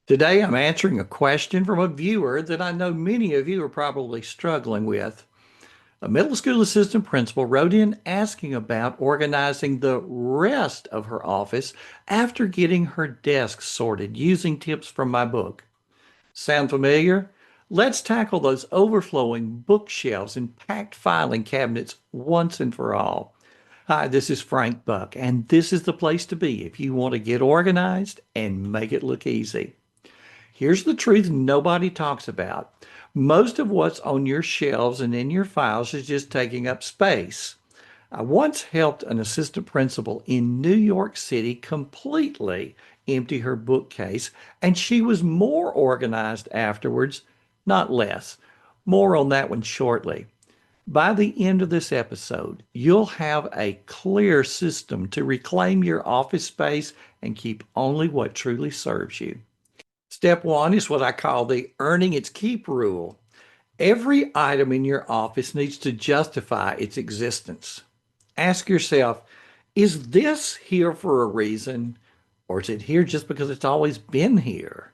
Today, I'm answering a question from a viewer that I know many of you are probably struggling with. A middle school assistant principal wrote in asking about organizing the rest of her office after getting her desk sorted using tips from my book. Sound familiar? Let's tackle those overflowing bookshelves and packed filing cabinets once and for all. Hi, this is Frank Buck, and this is the place to be if you want to get organized and make it look easy. Here's the truth nobody talks about. Most of what's on your shelves and in your files is just taking up space. I once helped an assistant principal in New York City completely empty her bookcase, and she was more organized afterwards, not less. More on that one shortly. By the end of this episode, you'll have a clear system to reclaim your office space and keep only what truly serves you. Step one is what I call the earning its keep rule. Every item in your office needs to justify its existence. Ask yourself, is this here for a reason, or is it here just because it's always been here?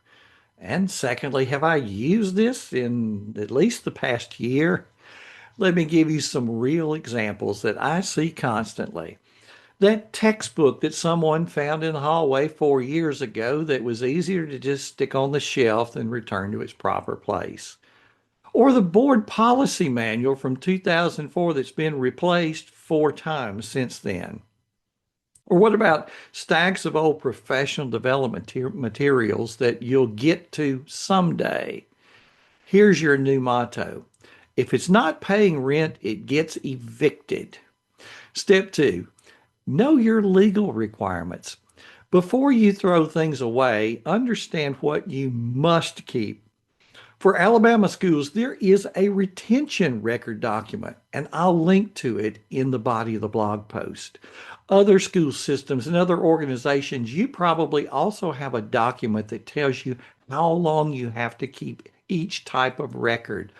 And secondly, have I used this in at least the past year? Let me give you some real examples that I see constantly. That textbook that someone found in the hallway 4 years ago that was easier to just stick on the shelf than return to its proper place. Or the board policy manual from 2004 that's been replaced 4 times since then. Or what about stacks of old professional development materials that you'll get to someday? Here's your new motto. If it's not paying rent, it gets evicted. Step two, know your legal requirements. Before you throw things away, understand what you must keep. For Alabama schools, there is a retention record document, and I'll link to it in the body of the blog post. Other school systems and other organizations, you probably also have a document that tells you how long you have to keep each type of record.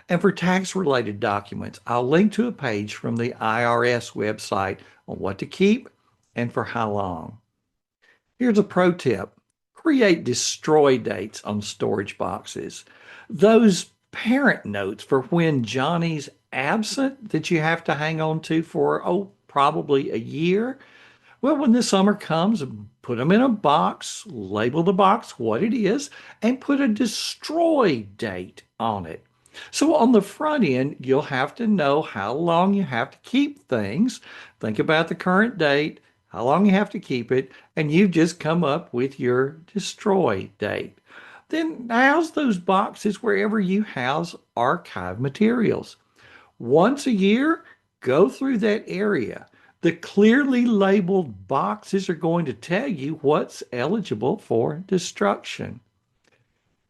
And for tax related documents, I'll link to a page from the IRS website on what to keep and for how long. Here's a pro tip. Create destroy dates on storage boxes. Those parent notes for when Johnny's absent that you have to hang on to for, probably a year. Well, when the summer comes, put them in a box, label the box what it is, and put a destroy date on it. So on the front end, you'll have to know how long you have to keep things. Think about the current date, how long you have to keep it, and you've just come up with your destroy date. Then house those boxes wherever you house archive materials. Once a year, go through that area. The clearly labeled boxes are going to tell you what's eligible for destruction.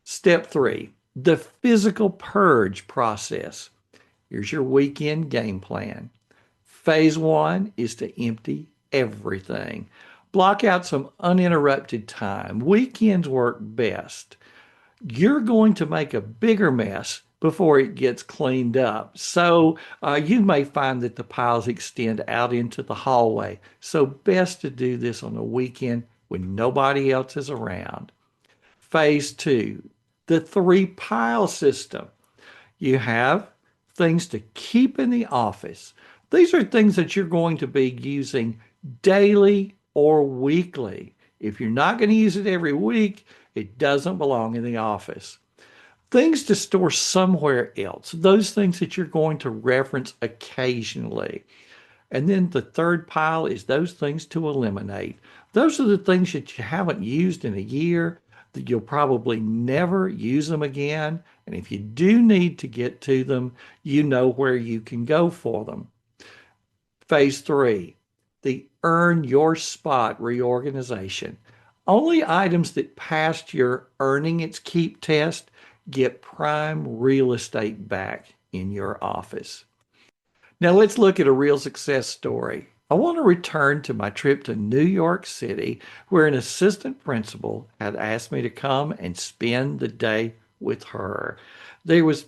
Step three, the physical purge process. Here's your weekend game plan. Phase one is to empty everything. Block out some uninterrupted time. Weekends work best. You're going to make a bigger mess before it gets cleaned up. So you may find that the piles extend out into the hallway. So best to do this on a weekend when nobody else is around. Phase two, the three pile system. You have things to keep in the office. These are things that you're going to be using daily or weekly. If you're not going to use it every week, it doesn't belong in the office. Things to store somewhere else, those things that you're going to reference occasionally. And then the third pile is those things to eliminate. Those are the things that you haven't used in a year, that you'll probably never use them again. And if you do need to get to them, you know where you can go for them. Phase three, the earn your spot reorganization. Only items that passed your earning its keep test get prime real estate back in your office. Now let's look at a real success story. I want to return to my trip to New York City, where an assistant principal had asked me to come and spend the day with her. There was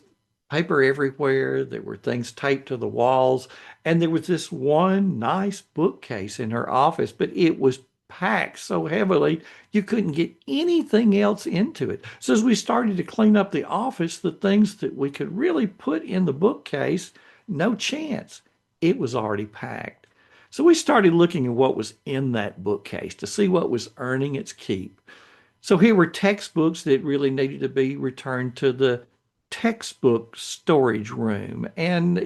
paper everywhere, there were things taped to the walls, and there was this one nice bookcase in her office, but it was packed so heavily you couldn't get anything else into it. So as we started to clean up the office, the things that we could really put in the bookcase, no chance. It was already packed. So we started looking at what was in that bookcase to see what was earning its keep. So here were textbooks that really needed to be returned to the textbook storage room. And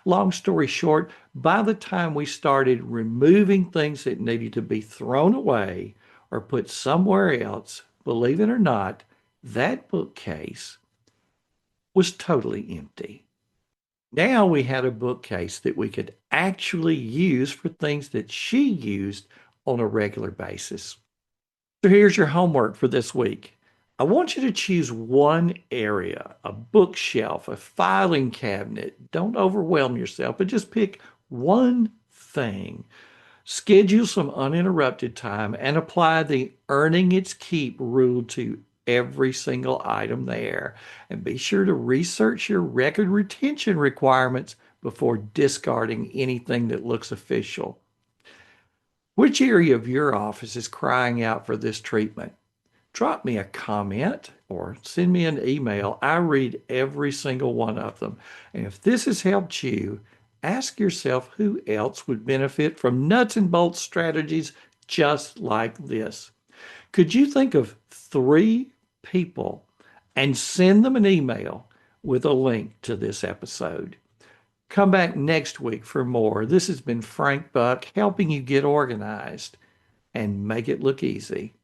long story short, by the time we started removing things that needed to be thrown away or put somewhere else, believe it or not, that bookcase was totally empty. Now we had a bookcase that we could actually use for things that she used on a regular basis. So here's your homework for this week. I want you to choose one area, a bookshelf, a filing cabinet. Don't overwhelm yourself, but just pick one thing. Schedule some uninterrupted time and apply the earning its keep rule to every single item there. And be sure to research your record retention requirements before discarding anything that looks official. Which area of your office is crying out for this treatment? Drop me a comment or send me an email. I read every single one of them. And if this has helped you, ask yourself who else would benefit from nuts and bolts strategies just like this. Could you think of 3 people and send them an email with a link to this episode? Come back next week for more. This has been Frank Buck helping you get organized and make it look easy.